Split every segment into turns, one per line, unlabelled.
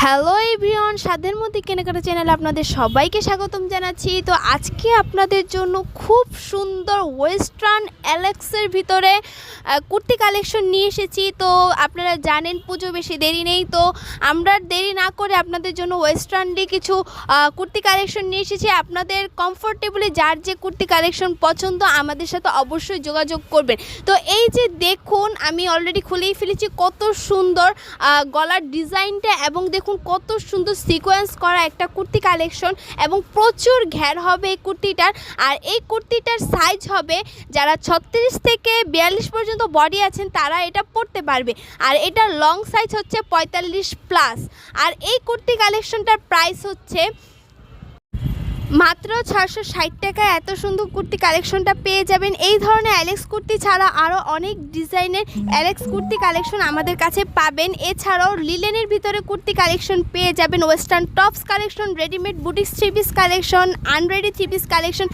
Hello everyone, স্বাদের মধ্যে কেনাকাটা চ্যানেলে আপনাদের সবাইকে স্বাগতম জানাচ্ছি। তো আজকে আপনাদের জন্য খুব সুন্দর ওয়েস্টার্ন অ্যালেক্সের ভিতরে কুর্তি কালেকশন নিয়ে এসেছি। তো আপনারা জানেন পুজো বেশি দেরি নেই, তো আমরা দেরি না করে আপনাদের জন্য ওয়েস্টার্নলি কিছু কুর্তি কালেকশন নিয়ে এসেছি। আপনাদের কমফোর্টেবলি যার যে কুর্তি কালেকশন পছন্দ আমাদের সাথে অবশ্যই যোগাযোগ করবেন। তো এই যে দেখুন, আমি অলরেডি খুলেই ফেলেছি, কত সুন্দর গলার ডিজাইনটা এবং দেখুন কত সুন্দর সিকোয়েন্স করা একটা কুর্তি কালেকশন এবং প্রচুর ঘের হবে এই কুর্তিটার। আর এই কুর্তিটার সাইজ হবে যারা 36 থেকে 42 পর্যন্ত বডি আছেন তারা এটা পরতে পারবে। আর এটা লং সাইজ হচ্ছে 45+। আর এই কুর্তি কালেকশনটার প্রাইস হচ্ছে মাত্র 660 টাকায়। এত সুন্দর কুর্তি কালেকশনটা পেয়ে যাবেন। এই ধরনের অ্যালেক্স কুর্তি ছাড়া আরও অনেক ডিজাইনের অ্যালেক্স কুর্তি কালেকশন আমাদের কাছে পাবেন। এছাড়াও লিলেনের ভিতরে কুর্তি কালেকশন পেয়ে যাবেন, western tops collection, readymade boutique three piece collection, unready three piece collection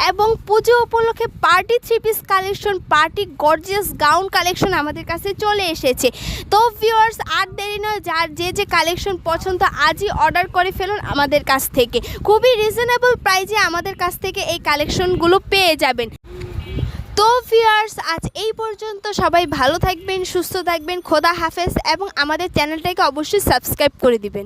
এবং পুজো উপলক্ষে party three piece collection, party gorgeous gown collection আমাদের কাছে চলে এসেছে। তো ভিউয়ার্স, আর দেরি নয়, যার যে কালেকশন পছন্দ আজই অর্ডার করে ফেলুন আমাদের কাছ থেকে। খুবই রিজনেবল প্রাইজে আমাদের কাছ থেকে এই কালেকশনগুলো পেয়ে যাবেন। তো ভিউয়ার্স, আজ এই পর্যন্ত। সবাই ভালো থাকবেন, সুস্থ থাকবেন, খোদা হাফেজ এবং আমাদের চ্যানেলটাকে অবশ্যই সাবস্ক্রাইব করে দিবেন।